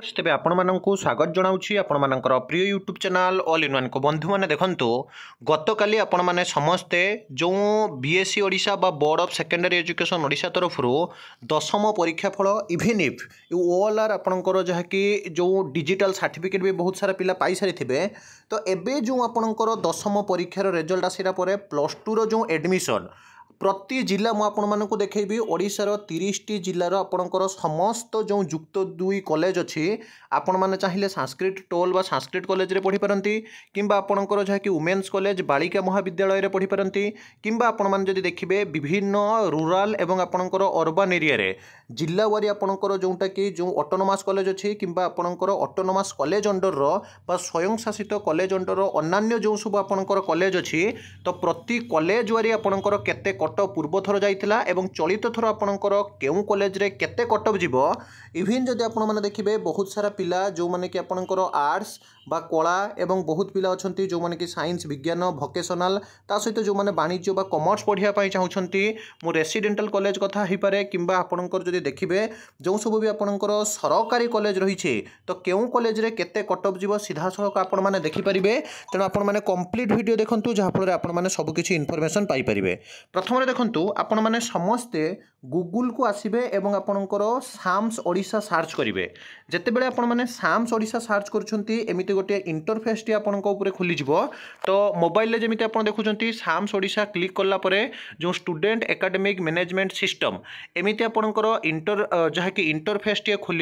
तेज आपण मानक स्वागत जनाऊँगी आपण मानकर प्रिय YouTube channel all in one को बंधु मैंने देखु गतकाली आपण मैंने समस्ते जो बीएससी ओडिशा बा board of secondary education Odisha तरफ दशम परीक्षा फल इभेन इफ ऑल आर आपणकर जहाँकि जो डिजिटल सर्टिफिकेट भी बहुत सारा पिला पाई सारी थे। तो एबे जो आपणकर दशम परीक्षार रिजल्ट आसला प्लस टू रो जो एडमिशन प्रति जिला मुझे देखी ओडिशार 30 टी जिलार आपणकर समस्त जो युक्त 2 कॉलेज अच्छी आपण मैंने चाहिए संस्कृत टोल बा संस्कृत कॉलेज रे पढ़ी पारती किंबा आपणकर जहाँकि वुमेन्स कॉलेज बालिका महाविद्यालय रे पढ़ी पारती किंबा आपण मैंने जदि देखिए विभिन्न रूराल एवं आपणकर अर्बन एरिया रे जिला वारी आपणकर जोटा कि जो ऑटोनोमस कॉलेज अच्छी किंबा आपणकर ऑटोनोमस कॉलेज अंडर बा स्वयं शासित कॉलेज अंडर अन्य जो सब आपणकर कॉलेज अच्छी तो प्रति कॉलेज वारी आपणकर केते कटअप पूर्व थर जाइथिला एवं चलित थर आपणकर केउ कॉलेज रे केते कटअप जीवो इवन जदि आपण माने देखिबे बहुत सारा पिला जो माने कि आपणकर आर्ट्स बा कला एवं बहुत पिला अछंती जो माने कि साइंस विज्ञान भोकेशनल ता सहित जो माने वाणिज्य बा कॉमर्स पढ़िया पई चाहउछंती मु रेसिडेंटल कॉलेज कथा ही पारे किंबा आपणकर जदि देखिबे जो सब भी आपणकर सरकारी कॉलेज रही छे तो केउ कॉलेज रे केते कटअप जीवो सीधा सळक आपण माने देखि परिबे। तेणु आपण माने कंप्लीट वीडियो देखंतु जहा फल रे आपण माने सब किछि इन्फॉर्मेशन पाई परिबे। प्रथम देखु आपण मैंने समस्ते गूगल को आसबे एवं आपणकर साम्स ओडिशा सर्च करेंगे जितेबाला आपण मैंने साम्स ओडिशा सर्च करमती गोटे इंटरफेस टी आपण खोली तो मोबाइल जमी आप देखुं साम्स ओडिशा क्लिक कलापर जो स्टूडेंट एकेडमिक मैनेजमेंट सिस्टम एमती आपणकर इंटर जहाँकि इंटरफेस टी खोल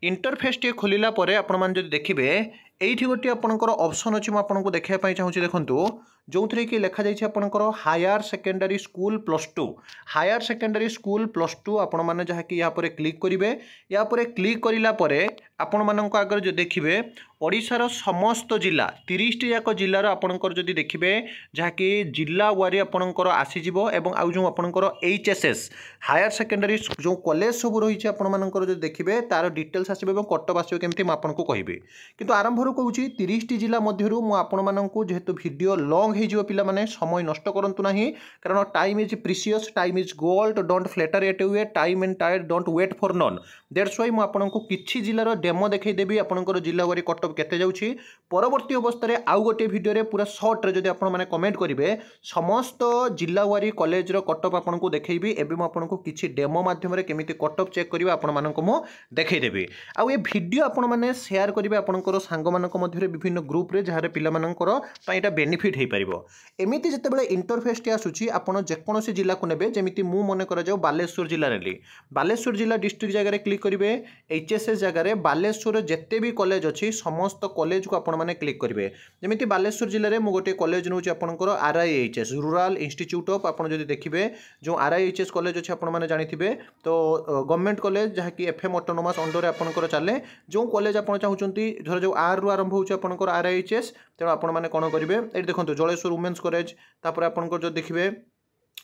इंटरफेस टी खोलला आपण मैंने देखिए एठी गोटे आपणकर ऑप्शन अच्छी मुझे देखापी चाहूँगी देखूँ जो थी कि लिखा जाइए आपणकर higher secondary school plus two higher secondary school plus two आपण मैंने जहाँकि यहाँ पर क्लिक करेंगे या क्लिक करापर आपण मानक आगे जो देखिए ओडिशार समस्त जिला 30 टी जाक जिलार आपणकर जदि देखिए जहाँकि जिला वारी आपणकर आसीज एवं आउ जो आपणकर एचएसएस हायर सेकेंडरी जो कॉलेज सब रही आपण मानकर जो देखिए तार डिटेल्स आसो कटअप आसो केमती आपको कहबी किंतु आरंभ कहूँ 30 टी जिला मध्यरु मु आपण मानक जेहेतु वीडियो लॉन्ग हो पिला माने समय नष्ट करंतु नाही कारण time is precious time is gold don't fritter it away time and time don't wait for none that's why मु आपनको किछि जिलार डेमो देखै देबी आपनकर जिला वारी कटअप केते जाउछि परवर्ती अवस्था रे आउ गोटे वीडियो रे पूरा शॉर्ट रे जदि आपण माने कमेंट करिवे समस्त जिला वारी कॉलेज रो कटअप आपनको देखैबी एबे मु आपनको किछि डेमो माध्यम रे केमिति कटअप चेक करिवे आपण मानको मु देखै देबी आउ ए वीडियो आपण माने शेयर करिवे आपनकर सांग मानक मध्य रे विभिन्न ग्रुप रे जहारे पिला मानकर पाइटा बेनिफिट हे परिबो एमिति जितेबाला इंटरफेस टी आसुची आपण जेकोसी जिला को नेबे जेमिति मु मने करा जाऊ बालेश्वर जिला नेली बालेश्वर जिला डिस्ट्रिक्ट जगह क्लिक करिवे एचएसएस जगह बालेश्वर जेते भी कॉलेज अच्छी समस्त कॉलेज को आपण माने क्लिक करिवे जेमिति बालेश्वर जिले में मु गोटे कॉलेज नउची आपनकर आरआईएचएस रूरल इंस्टीट्यूट ऑफ आपण जदि देखिबे जो आरआईएचएस कॉलेज अच्छी आपण माने जानिथिबे तो गवर्नमेंट कॉलेज जहाँ कि एफएम ऑटोनोमस अंडर आपनकर चले जो कॉलेज आपण चाहउचंती धर जो आर रु आरंभ होउची आपनकर आरआईएचएस तेणु आपण माने कोन करिवे एठी देखंतु जलेश्वर वुमेन्स कॉलेज तापर आपनकर जो देखिबे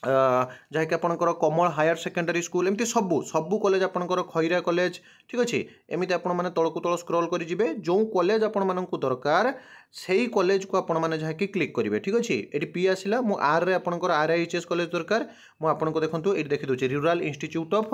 जहाँकि आपणकर कमल हायर सेकेंडरी स्कूल एमती सबू कॉलेज आपणकर खैरा कॉलेज ठीक अच्छे एमती आपण मैंने तलकू तल स्क्रॉल करेंगे जो कॉलेज आपण मानक दरकार से कॉलेज को आपण मैंने जहाँकि क्लिक करेंगे ठीक अच्छे ये पी आसला मु आर रे आपणकर आरआईएचएस कॉलेज दरकार मुझे देखो ये देखी दूसरी rural institute of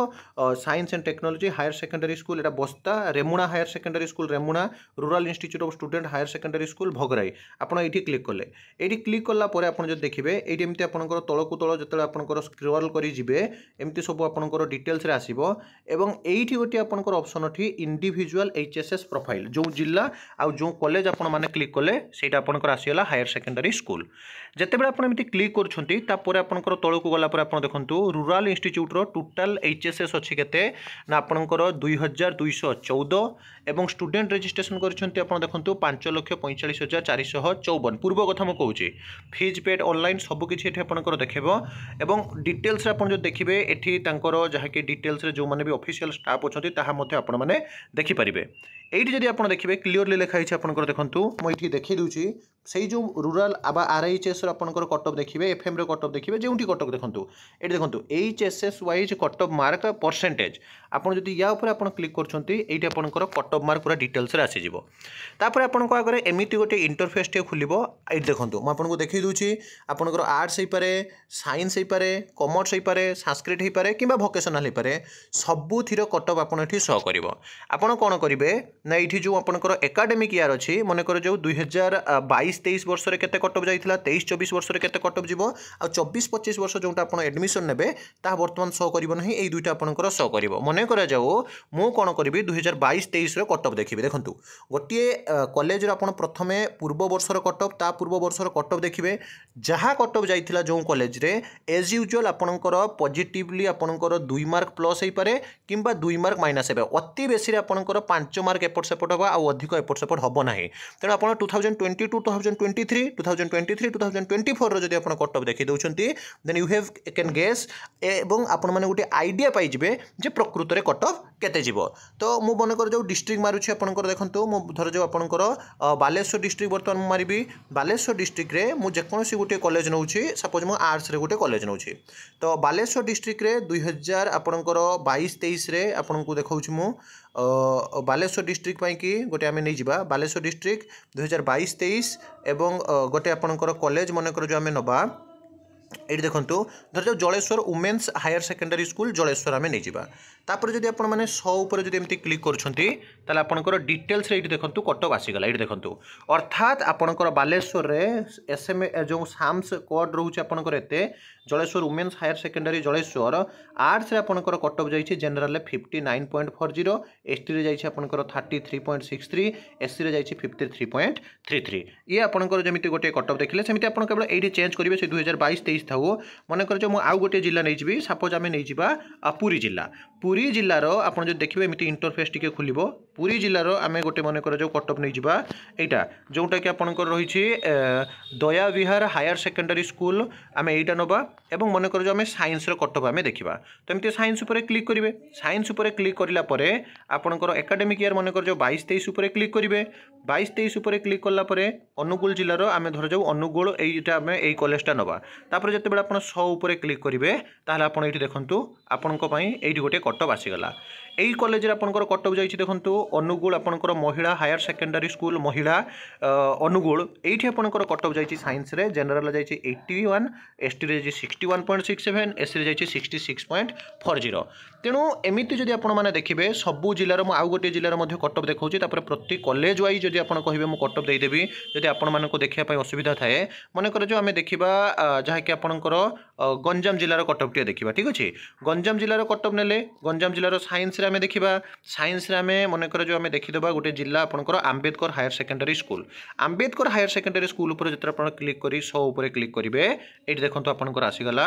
science and technology higher secondary school एटा Basta Remuna higher secondary school Remuna rural institute of student higher secondary school Bhagrai आपड़ ये क्लिक कले ये क्लिक कलापर आप जो देखिए ये एमती आपणकर तलकू तल जो आपणकर स्क्रॉल करेंगे एमती सब आपणकर डिटेल्स रे आसीबो एवं एठी गोटे आपणकर ऑप्शन अछि इंडिविजुअल एचएसएस प्रोफाइल जो जिला आ जो कॉलेज आपण माने क्लिक कले सेटा आपणकर आसीला हायर सेकेंडरी स्कूल जेतेबेला आपण एमती क्लिक करछंती तापर आपणकर तळकू गला पर आपण देखंतु रूरल इंस्टीट्यूट रो टोटल एचएसएस अछि केते ना आपणकर 2214 एवं स्टूडेंट रजिस्ट्रेशन करछंती आपण देखंतु 5,45,454 पूर्व कथा म कहूची फीज पेड ऑनलाइन सब किछि एठी आपणकर देखबो एवं डिटेल्स आपण जो देखिबे एठी तांकर जहा कि डिटेल्स रे जो माने भी ऑफिशियल स्टाफ अछंती ताहा मध्ये आपण माने देखि परिबे एठी जदि आपण देखिबे क्लियरली लिखा हिछ आपणकर देखंतु म एठी देखि दूची सेही जो रूरल आबा आरएचएस रो आपणकर कटअप देखिबे एफएम रो कटअप देखिबे जेउठी कटअप देखंतु एठी देखंतु HSS wise cutoff mark percentage आपण जदि या ऊपर आपण क्लिक करछंती एठी आपणकर कटअप मार्क पूरा डिटेल्स रे आसी जिवो तापर आपणको आगरे एमिति गोटे इंटरफेस टे खुलिबो एठी देखंतु म आपणको देखि दूची आपणकर आर्ट्स हे पारे साइंस हे पारे कॉमर्स हो पारे संस्कृत हो पारे कि भोकेशनल हो पारे सबुथिर कटअप आपड़ ये शो कर कौन करेंगे ना ये जो आपंकर एकाडेमिक ईयर अच्छी मनकर जो 2022-23 वर्ष में केते कटअप जाइथिला 23-24 वर्ष में केते कटअप जीवो आ 24-25 वर्ष जोटा आपण एडमिशन नेबे ता वर्तमान शो करिवो नहीं एई दुईटा आपनकर शो करिवो मने करा जाओ मु कोन करिवि 2022-23 रो कटअप देखिबे देखंतु गोटे कॉलेज रो आपण प्रथमे पूर्व वर्ष रो कटअप ता पूर्व वर्ष रो कटअप देखिबे जहाँ कटअप जाइथिला जो कॉलेज रे एज यूजुअल आपनकर पॉजिटिवली आपनकर 2 मार्क प्लस होई पारे किंबा 2 मार्क माइनस हेबे अति बेसी रे आपनकर 5 मार्क एपट सेपट होबा आ अधिक एपट सेपट होबो नाही तेणु आपण 2022 2023 2023 2024 रो जदि आपण कटअप देखि दउछंती then you have can guess एवं आपण माने गोटे आइडिया पाई जिवे जे प्रकृत रे कटअप केते जीवो तो मु मन कर जो डिस्ट्रिक्ट मारुछि आपनकर देखंतु मु धर जो आपनकर बालेश्वर डिस्ट्रिक्ट वर्तमान मु मारिबी बालेश्वर डिस्ट्रिक्ट रे मु जेकोसी गोटे कॉलेज नउछि सपोज मु आर्ट्स रे गोटे कॉलेज नउछि तो बालेश्वर डिस्ट्रिक्ट रे 2000 आपनकर 22-23 रे आपनको देखाउछि मु बालेश्वर डिस्ट्रिक्ट पाई कि गोटे आमे नै जिबा बालेश्वर डिस्ट्रिक्ट 2022-23 एवं गोटे आपनकर कॉलेज मनकर जो आमे नबा ये देखो धर जाओ Jaleswar women's higher secondary school Jaleswar आम नहीं जावा तापर जदि आपण मैंने 100 उपर जदि एमती क्लिक करछंती ताले आपनकर डिटेल्स रे देखंतु कटअप आसीगला ये देखंतु अर्थात आपनकर बालेश्वर रे एसएम जो साम्स कोड रहउछ आपनकर एते Jaleswar women's higher secondary Jaleswar arts रे आपनकर कटअप जाइछि जनरल 59.40 एसटी रे जाइछि आपनकर 33.63 एससी रे जाइछि 53.33 ये आपनकर जेमिति गोटे कटअप देखिले सेमिति आपन केवल एडी चेंज करिवे से 2022-23 थाउ मन कर जो मु आउ गोटे जिल्ला नै जिबी सपोज आमे नै जिबा पुरी जिल्लार आपन जो देखिबे एमिति इंटरफेस टिके खुलिबो पुरी जिल्लार आमे गोटे मन कर जो कटअप नै जिबा एटा जोटा कि आपनकर रहिछि दया विहार हायर सेकेंडरी स्कूल आमे एटा नबा एवं मन कर जो आमे साइंस रो कटअप आमे देखिबा तो एमिति साइंस ऊपर क्लिक करिवे साइंस ऊपर क्लिक करिला परे आपनकर एकेडमिक ईयर मन कर जो 22-23 ऊपर क्लिक करिवे 22-23 ऊपर क्लिक करला परे अनुगुल जिल्लार आमे धर जाऊ अनुगुल एटा आमे एई कॉलेजटा नबा तापर जते बेला आपण 100 ऊपर क्लिक करिवे ताहले आपण एठी देखंतु आपनको पई एठी गोटे कटअप आसीगला एई कॉलेज रे आपनकर कटअप जाइछि देखंतु अनुगुल आपनकर महिला हायर सेकेंडरी स्कूल महिला अनुगुल एठी आपनकर कटअप जाइछि साइंस रे जनरल जाइछि 81 एसटी रे जाइछि 61.67 एससी रे जाइछि 66.40 तेणु एमिति जदि आपण माने देखिबे सबु जिल्लार मु आउ गोटे जिल्लार मध्ये कटअप देखौछि तापर प्रति कॉलेज वाइज जदि आपण कहिबे मु कटअप देई देबी जदि आपण मानको देखिया पय असुविधा थाए माने कर जो आमे देखिबा जहा कि आपनकर गंजाम जिल्लार कटअप टे देखिबा ठीक अछि गंजाम जिल्लार कटअप नेले गंजाम जिल्लार साइंस रे आमे देखिबा साइंस रे आमे माने कर जो आमे देखि देबा गोटे जिल्ला आपनकर Ambedkar higher secondary school Ambedkar higher secondary school ऊपर जत्र आपण क्लिक करी 100 ऊपर क्लिक करिवे एठी देखंतु आपनकर आसीगला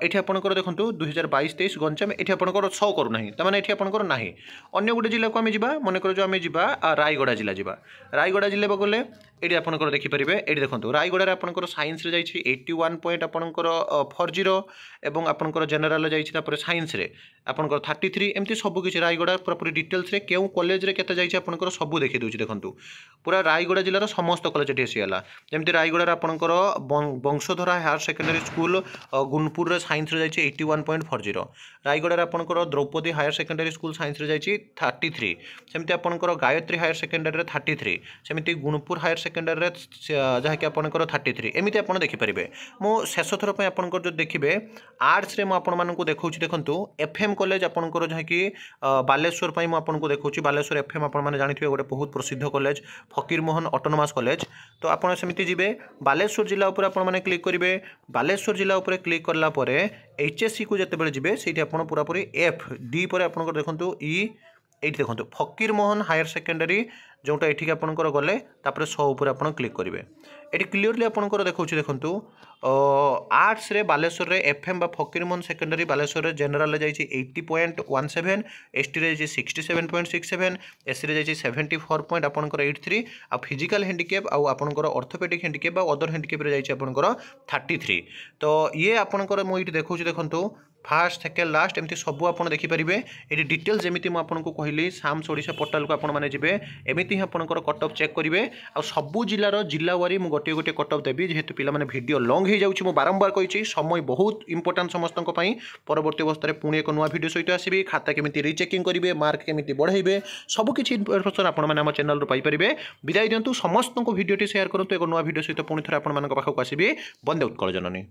एठी आपनकर देखंतु 2022-23 गंजाम एठी आपनकर 100 करू नाही त माने एठी आपनकर नाही अन्य गोटे जिल्ला को आमे जिबा माने कर जो आमे जिबा रायगड़ा जिल्ला जिबा रायगड़ा जिल्ला बगले एठी आपनकर देखि परिबे एठी देखंतु रायगड़ा रे आपनकर साइंस रे जाइछि 81 पॉइंट आपनकर 40 एवं आपनकर जनरल जाइछि तापर साइंस रे आपनकर 33 एमती सब किछि रायगड़ा पूरा डिटेल्स रे केउ कॉलेज रे केते जाइछि आपनकर सब देखि दोछि देखंतु पूरा रायगड़ा जिल्लार समस्त कॉलेज एठी आसीगला जेमती रायगड़ा रे आपनकर Vansadhara higher secondary school Gunupur रे साइंस रे जाइछि 81.40 रायगड़ा रे आपनकर Draupadi higher secondary school science रे जाइछि 33 सेमती आपनकर गायत्री हायर सेकेंडरी रे 33 सेमती गुणपुर हायर सेकेंडरी रे जहा कि आपनकर 33 एमिति आपण देखि परिबे मो शेष थर पे आपनकर जो देखिबे आर्ट्स रे मो आपण मानकु देखौछि देखंतु एफएम कॉलेज आपनकर जहा कि बालेश्वर पई मो आपनकु देखौछि बालेश्वर एफएम आपण माने जानिथिबे गोटे बहुत प्रसिद्ध कॉलेज फकीर मोहन ऑटोनोमस कॉलेज तो आपण सेमिति जिबे बालेश्वर जिल्ला ऊपर आपण माने क्लिक करिवे बालेश्वर जिल्ला ऊपर क्लिक करला परे एचएससी को जते बेले जिबे सेठी आपण पूरा पूरी एफ डी पर आपनकर देखंतु ई एठी देखंतु फकीर मोहन हायर सेकेंडरी जोटा एठी आपनकर गले तापर 100 ऊपर आपण क्लिक करिवे एठी क्लियरली आपनकर देखौछि देखंतु आर्ट्स रे बालेश्वर रे एफएम बा फकीर मोहन सेकेंडरी बालेश्वर रे जनरल रे जाइछि 80.17 एसटी रे जाइछि 67.67 एससी रे जाइछि 74 पॉइंट आपनकर 83 आ फिजिकल हैंडिकैप आ आपनकर ऑर्थोपेडिक हैंडिकैप बा अदर हैंडिकैप रे जाइछि आपनकर 33 तो ये आपनकर मो इठी देखौछि देखंतु फास्ट सेकेंड लास्ट एमती सब आप देखिपारे ये डिटेल्स जमी मुझे कहली साम्स ओडिशा पोर्टाल को आपने जी एमती ही आपंकर कटअप चेक करेंगे आ सबू जिलार जिला वारी मुझे गोटे गोटे कटअप देवी जेहेतु पिला भिडियो लंग हो जाऊँ बारंबार कही समय बहुत इंपोर्टाट समस्त परवर्ती अवस्था पुणी एक नुआ भिडियो सहित आसबि खाता केमी रिचेकिंग करेंगे मार्क केमी बढ़ाइबे सबकि इनफर्मेशन आपने चैनल पाइपर विदाय दिंतु समस्त भिडियो शेयर करूँ एक नुआ भिडियो सहित पुणी थे आप पाखक आसबि। वंदे उत्कल जननी।